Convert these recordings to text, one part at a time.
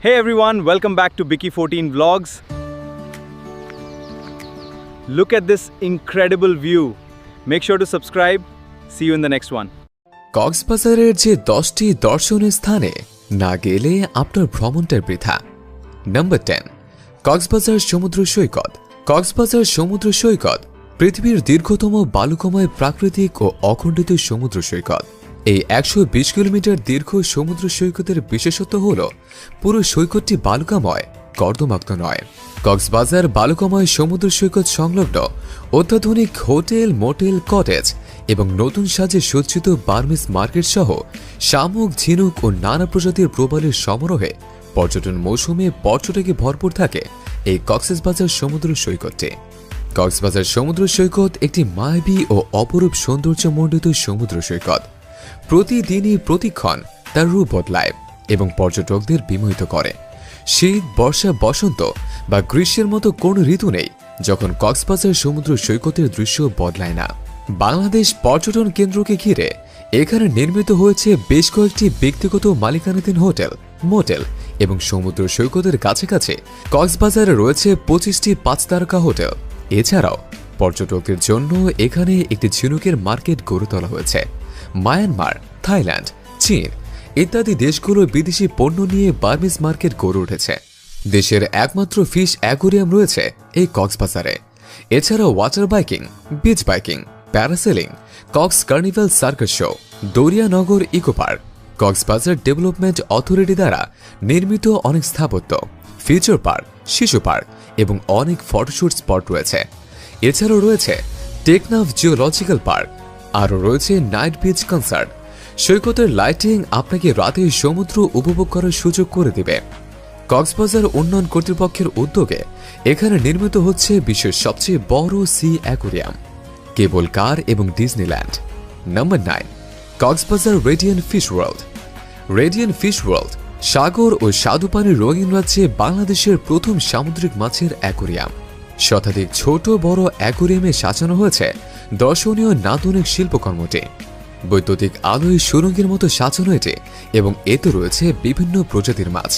Hey everyone, welcome back to Biki 14 Vlogs. Look at this incredible view. Make sure to subscribe. See you in the next one. কক্সবাজারের যে 10টি দর্শনীয় স্থানে না গেলে আপনার ভ্রমণটা বৃথা। নাম্বার 10, কক্সবাজার সমুদ্র সৈকত। কক্সবাজার সমুদ্র সৈকত পৃথিবীর দীর্ঘতম বালুকাময় প্রাকৃতিক ও অখণ্ডিত সমুদ্র সৈকত। এই 120 কিলোমিটার দীর্ঘ সমুদ্র সৈকতের বিশেষত্ব হল পুরো সৈকতটি বালুকাময়, কর্দমাক্ত নয়। কক্সবাজার বালুকাময় সমুদ্র সৈকত সংলগ্ন অত্যাধুনিক হোটেল, মোটেল, কটেজ এবং নতুন সাজে সজ্জিত বার্মিজ মার্কেট সহ শামুক, ঝিনুক ও নানা প্রজাতির প্রবালের সমারোহে পর্যটন মৌসুমে পর্যটকে ভরপুর থাকে এই কক্সবাজার সমুদ্র সৈকতটি। কক্সবাজার সমুদ্র সৈকত একটি মায়াবী ও অপরূপ সৌন্দর্যমণ্ডিত সমুদ্র সৈকত। প্রতিদিনই প্রতিক্ষণ তার রূপ বদলায় এবং পর্যটকদের বিমোহিত করে। শীত, বর্ষা, বসন্ত বা গ্রীষ্মের মতো কোনো ঋতু নেই যখন কক্সবাজার সমুদ্র সৈকতের দৃশ্য বদলায় না। বাংলাদেশ পর্যটন কেন্দ্রকে ঘিরে এখানে নির্মিত হয়েছে বেশ কয়েকটি ব্যক্তিগত মালিকানাধীন হোটেল, মোটেল এবং সমুদ্র সৈকতের কাছাকাছি কক্সবাজারে রয়েছে 25টি 5 তারকা হোটেল। এছাড়াও পর্যটকদের জন্য এখানে একটি ঝিনুকের মার্কেট গড়ে তোলা হয়েছে। মায়ানমার, থাইল্যান্ড, চীন ইত্যাদি দেশগুলোর বিদেশি পণ্য নিয়ে বার্মিজ মার্কেট গড়ে উঠেছে। দেশের একমাত্র ফিশ অ্যাকোয়ারিয়াম রয়েছে এই কক্সবাজারে। এছাড়াও water biking, beach biking, parasailing, Cox carnival circus show, Dariyanagar eco park, Cox's Bazar development authority দ্বারা নির্মিত অনেক স্থাপত্য, ফিউচার পার্ক, শিশু পার্ক এবং অনেক ফটোশুট স্পট রয়েছে। এছাড়াও রয়েছে টেকনাফ জিওলজিক্যাল পার্ক। আরও রয়েছে নাইট বিচ কনসার্ট। সৈকতের লাইটিং আপনাকে রাতে সমুদ্র উপভোগ করার সুযোগ করে দেবে। কক্সবাজার উন্নয়ন কর্তৃপক্ষের উদ্যোগে এখানে নির্মিত হচ্ছে বিশ্বের সবচেয়ে বড় সি অ্যাকোয়ারিয়াম, কেবল কার এবং Disneyland. Number 9, Cox's Bazar radiant fish world. Radiant fish world সাগর ও স্বাদুপানির রঙিন রাজ্যে বাংলাদেশের প্রথম সামুদ্রিক মাছের অ্যাকোয়ারিয়াম। শতাধিক ছোট বড় অ্যাকোয়ারিয়ামে সাজানো হয়েছে দর্শনীয় নান্দনিক শিল্পকর্মটি। বৈদ্যুতিক আলোয় সুরঙ্গের মতো সাজানো এটি এবং এতে রয়েছে বিভিন্ন প্রজাতির মাছ।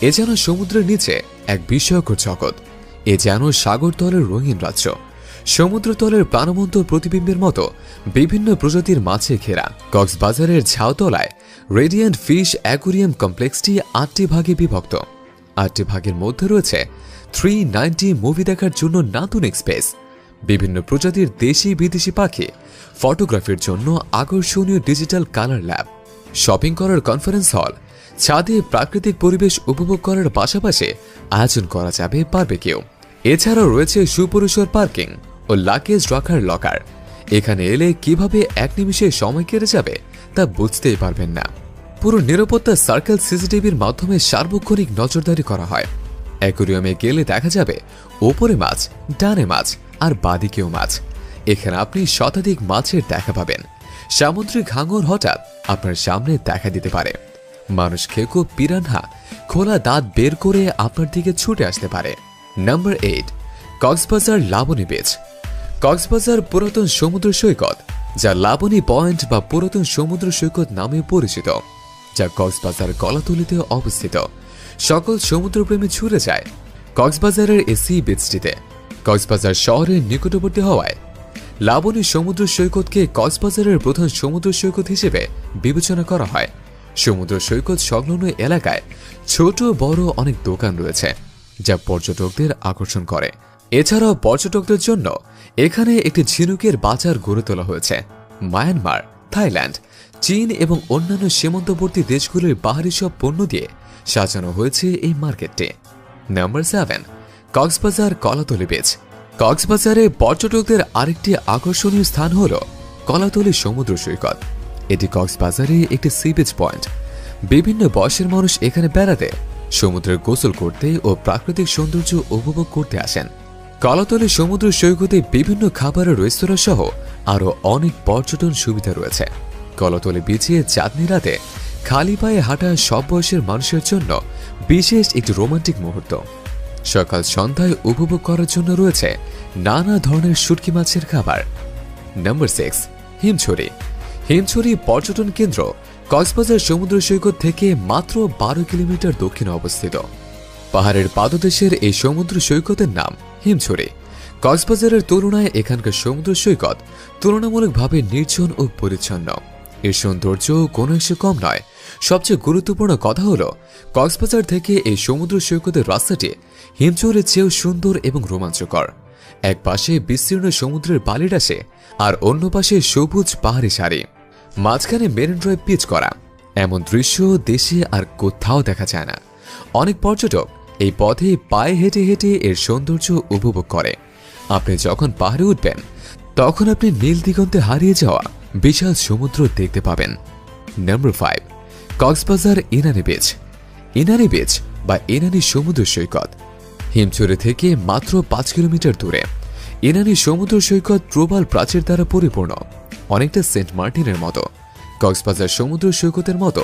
এ যেন সমুদ্রের নিচে এক বিস্ময়কর জগৎ। এ যেন সাগরতলের রঙিন রাজ্য। সমুদ্রতলের প্রাণবন্ত প্রতিবিম্বের মতো বিভিন্ন প্রজাতির মাছে ঘেরা কক্সবাজারের ঝাউতলায় রেডিয়ান্ট ফিশ অ্যাকোয়ারিয়াম কমপ্লেক্সটি 8টি ভাগে বিভক্ত। 8টি ভাগের মধ্যে রয়েছে 390 মুভি দেখার জন্য নান্দনিক স্পেস, বিভিন্ন প্রজাতির দেশি বিদেশি পাখি, ফটোগ্রাফির জন্য আকর্ষণীয় ডিজিটাল কালার ল্যাব, শপিং করার কনফারেন্স হল, ছাদে প্রাকৃতিক পরিবেশ উপভোগ করার পাশাপাশি আয়োজন করা যাবে বারবিকিউ। এছাড়াও রয়েছে সুপরিসর পার্কিং ও লাগেজ রাখার লকার। এখানে এলে কিভাবে এক নিমিষে সময় কেটে যাবে তা বুঝতেই পারবেন না। পুরো নিরাপত্তা সার্কেল সিসিটিভির মাধ্যমে সার্বক্ষণিক নজরদারি করা হয়। অ্যাকোয়ারিয়ামে গেলে দেখা যাবে ওপরে মাছ, ডানে মাছ আর বাদিকেও মাছ। এখানে আপনি শতাধিক মাছের দেখা পাবেন। সামুদ্রিক হাঙর হঠাৎ আপনার সামনে দেখা দিতে পারে। মানুষ খেকো, পিরানহা খোলা দাঁত বের করে আপনার দিকে ছুটে আসতে পারে। Number 8, Cox's Bazar Laboni beach. কক্সবাজার পুরাতন সমুদ্র সৈকত, যা লাবণী পয়েন্ট বা পুরাতন সমুদ্র সৈকত নামে পরিচিত, যা কক্সবাজার কলাতলিতে অবস্থিত। সকল সমুদ্রপ্রেমী ছুটে যায় কক্সবাজারের এই সি বিচটিতে। কক্সবাজার শহরের নিকটবর্তী হওয়ায় লাবণী সমুদ্র সৈকতকে কক্সবাজারের প্রধান সমুদ্র সৈকত হিসেবে বিবেচনা করা হয়। সমুদ্র সৈকত সংলগ্ন এলাকায় ছোট বড় অনেক দোকান রয়েছে যা পর্যটকদের আকর্ষণ করে। এছাড়াও পর্যটকদের জন্য এখানে একটি ঝিনুকের বাজার গড়ে তোলা হয়েছে। মায়ানমার, থাইল্যান্ড, চীন এবং অন্যান্য সীমান্তবর্তী দেশগুলির বাহারি সব পণ্য দিয়ে সাজানো হয়েছে এই মার্কেটটি। Number 7, Cox's Bazar Kolatoli beach. কক্সবাজারে পর্যটকদের আরেকটি আকর্ষণীয় স্থান হল কলাতলি সমুদ্র সৈকত। এটি কক্সবাজারে একটি সি বিচ পয়েন্ট। বিভিন্ন বয়সের মানুষ এখানে বেড়াতে, সমুদ্রের গোসল করতে ও প্রাকৃতিক সৌন্দর্য উপভোগ করতে আসেন। কলাতলি সমুদ্র সৈকতে বিভিন্ন খাবারের রেস্তোরাঁ সহ আরও অনেক পর্যটন সুবিধা রয়েছে। কলাতলি বিচে চাঁদনি রাতে খালি পায়ে হাঁটা সব বয়সের মানুষের জন্য বিশেষ একটি রোমান্টিক মুহূর্ত। সকাল সন্ধ্যায় উপভোগ করার জন্য রয়েছে নানা ধরনের শুটকি মাছের খাবার। নাম্বার 6, হিমছড়ি। হিমছড়ি পর্যটন কেন্দ্র কক্সবাজার সমুদ্র সৈকত থেকে মাত্র 12 কিলোমিটার দক্ষিণে অবস্থিত। পাহাড়ের পাদদেশের এই সমুদ্র সৈকতের নাম হিমছড়ি। কক্সবাজারের তুলনায় এখানকার সমুদ্র সৈকত তুলনামূলকভাবে নির্জন ও পরিচ্ছন্ন। এর সৌন্দর্য কোনো অংশে কম নয়। সবচেয়ে গুরুত্বপূর্ণ কথা হলো কক্সবাজার থেকে এই সমুদ্র সৈকতের রাস্তাটি হিমছড়ির চেয়েও সুন্দর এবং রোমাঞ্চকর। এক পাশে বিস্তীর্ণ সমুদ্রের বালির আসে, আর অন্য পাশে সবুজ পাহাড়ি সারি, মাঝখানে মেরিন ড্রাইভ পিচ করা। এমন দৃশ্য দেশে আর কোথাও দেখা যায় না। অনেক পর্যটক এই পথে পায়ে হেঁটে হেঁটে এর সৌন্দর্য উপভোগ করে। আপনি যখন পাহাড়ে উঠবেন তখন আপনি নীল দিগন্তে হারিয়ে যাওয়া বিশাল সমুদ্র দেখতে পাবেন। Number 5, Cox's Bazar Inani beach. Inani beach বা ইনানি সমুদ্র সৈকত হিমছড়ি থেকে মাত্র 5 কিলোমিটার দূরে। ইনানি সমুদ্র সৈকত প্রবাল প্রাচীর দ্বারা পরিপূর্ণ, অনেকটা সেন্ট মার্টিনের মতো। কক্সবাজার সমুদ্র সৈকতের মতো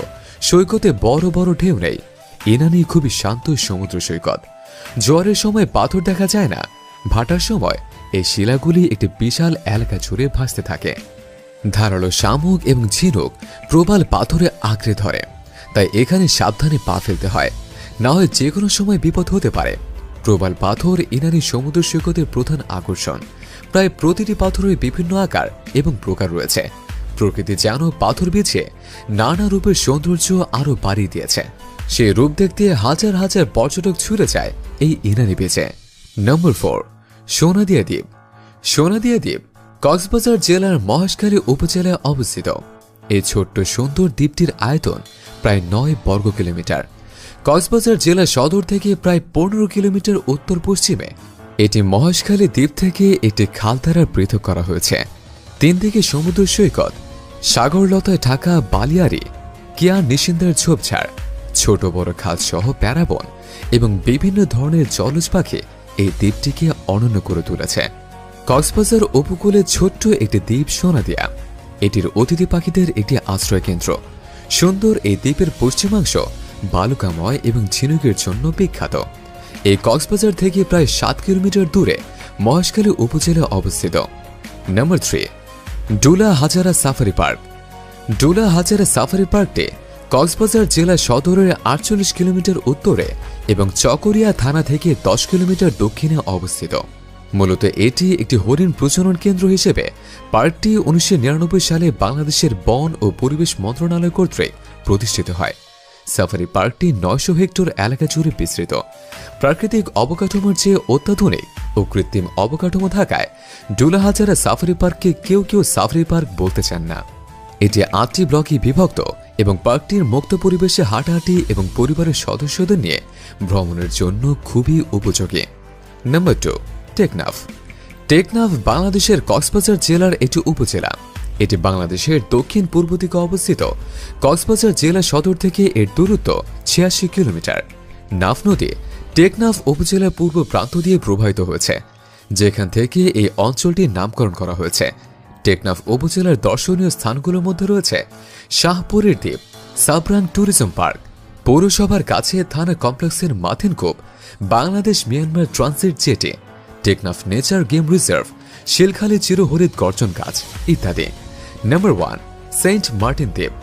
সৈকতে বড় বড় ঢেউ নেই। ইনানি খুবই শান্ত সমুদ্র সৈকত। জোয়ারের সময় পাথর দেখা যায় না, ভাটার সময় এই শিলাগুলি একটি বিশাল এলাকা জুড়ে ভাসতে থাকে। ধারালো শামুক এবং ঝিনুক প্রবাল পাথরে আঁকড়ে ধরে, তাই এখানে সাবধানে পা ফেলতে হয়, না হয় যে কোনো সময় বিপদ হতে পারে। প্রবাল পাথর ইনানি সমুদ্র সৈকতের প্রধান আকর্ষণ। প্রায় প্রতিটি পাথরের বিভিন্ন আকার এবং প্রকার রয়েছে। প্রকৃতি যেন পাথর বিছিয়ে নানা রূপের সৌন্দর্য আরো বাড়িয়ে দিয়েছে। সেই রূপ দেখতে হাজার হাজার পর্যটক ছুটে যায় এই ইনানি বিচে। নম্বর 4, সোনাদিয়া দ্বীপ। সোনাদিয়া দ্বীপ কক্সবাজার জেলার মহেশখালী উপজেলায় অবস্থিত। এই ছোট্ট সুন্দর দ্বীপটির আয়তন প্রায় 9 বর্গ কিলোমিটার। কক্সবাজার জেলা সদর থেকে প্রায় 15 কিলোমিটার উত্তর পশ্চিমে এটি মহেশখালী দ্বীপ থেকে একটি খাল দ্বারা পৃথক করা হয়েছে। 3 দিকে সমুদ্র সৈকত, সাগরলতায় ঢাকা বালিয়ারি, কিয়া নিশিন্দার ঝোপঝাড়, ছোট বড় খাল সহ প্যারাবন এবং বিভিন্ন ধরনের জলজ পাখি এই দ্বীপটিকে অনন্য করে তুলেছে। কক্সবাজার উপকূলে ছোট্ট একটি দ্বীপ সোনাদিয়া, এটির অতিথি পাখিদের একটি আশ্রয় কেন্দ্র। সুন্দর এই দ্বীপের পশ্চিমাংশ বালুকাময় এবং ঝিনুকের জন্য বিখ্যাত। এই কক্সবাজার থেকে প্রায় 7 কিলোমিটার দূরে মহেশখালী উপজেলা অবস্থিত। নম্বর 3, ডুলা হাজারা সাফারি পার্ক। ডুলা হাজারা সাফারি পার্কটি কক্সবাজার জেলা সদরের 48 কিলোমিটার উত্তরে এবং চকরিয়া থানা থেকে 10 কিলোমিটার দক্ষিণে অবস্থিত। মূলত এটি একটি হরিণ প্রজনন কেন্দ্র হিসেবে পার্কটি 1999 সালে বাংলাদেশের বন ও পরিবেশ মন্ত্রণালয় কর্তৃক প্রতিষ্ঠিত হয়। সাফারি পার্কটি 900 হেক্টর এলাকা জুড়ে বিস্তৃত। প্রাকৃতিক অবকাঠামোর চেয়ে অত্যাধুনিক ও কৃত্রিম অবকাঠামো থাকায় ডুলা হাজারা সাফারি পার্ককে কেউ কেউ সাফারি পার্ক বলতে চান না। এটি 8টি ব্লকে বিভক্ত এবং পার্কটির মুক্ত পরিবেশে হাঁটাহাঁটি এবং পরিবারের সদস্যদের নিয়ে ভ্রমণের জন্য খুবই উপযোগী। নম্বর 2, টেকনাফ। টেকনাফ বাংলাদেশের কক্সবাজার জেলার একটি উপজেলা। এটি বাংলাদেশের দক্ষিণ পূর্ব দিকে অবস্থিত। কক্সবাজার জেলা সদর থেকে এর দূরত্ব 86 কিলোমিটার। নাফ নদী টেকনাফ উপজেলার পূর্ব প্রান্ত দিয়ে প্রবাহিত হয়েছে, যেখান থেকে এই অঞ্চলটির নামকরণ করা হয়েছে। টেকনাফ উপজেলার দর্শনীয় স্থানগুলোর মধ্যে রয়েছে শাহপুরের দ্বীপ, সাবরান ট্যুরিজম পার্ক, পৌরসভার কাছে থানা কমপ্লেক্সের Mathinkup, Bangladesh Myanmar transit jetty, Teknaf nature game reserve, Shilkhali চিরহরিৎ গর্জন গাছ ইত্যাদি। নম্বর 1, সেন্ট মার্টিন দ্বীপ।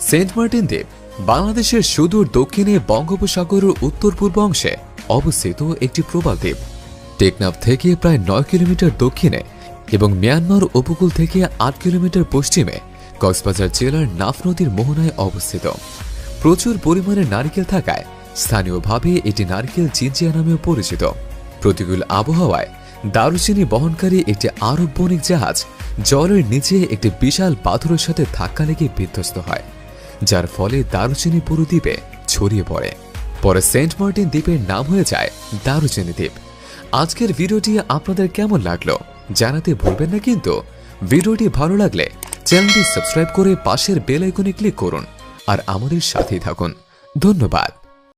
সেন্ট মার্টিন দ্বীপ বাংলাদেশের সুদূর দক্ষিণে বঙ্গোপসাগরের উত্তর পূর্ব অংশে অবস্থিত একটি প্রবাল দ্বীপ। টেকনাফ থেকে প্রায় 9 কিলোমিটার দক্ষিণে এবং মিয়ানমার উপকূল থেকে 8 কিলোমিটার পশ্চিমে কক্সবাজার জেলার নাফ নদীর মোহনায় অবস্থিত। প্রচুর পরিমাণে নারিকেল থাকায় স্থানীয়ভাবে এটি নারিকেল জিঞ্জিয়া নামেও পরিচিত। প্রতিকূল আবহাওয়ায় দারুচিনি বহনকারী একটি আরব বণিক জাহাজ জলের নিচে একটি বিশাল পাথরের সাথে ধাক্কা লেগে বিধ্বস্ত হয়, যার ফলে দারুচিনি পুরো দ্বীপে ছড়িয়ে পড়ে। পরে সেন্ট মার্টিন দ্বীপের নাম হয়ে যায় দারুচিনি দ্বীপ। আজকের ভিডিওটি আপনাদের কেমন লাগলো জানাতে ভুলবেন না কিন্তু। ভিডিওটি ভালো লাগলে চ্যানেলটি সাবস্ক্রাইব করে পাশের বেল আইকনে ক্লিক করুন আর আমাদের সাথেই থাকুন। ধন্যবাদ।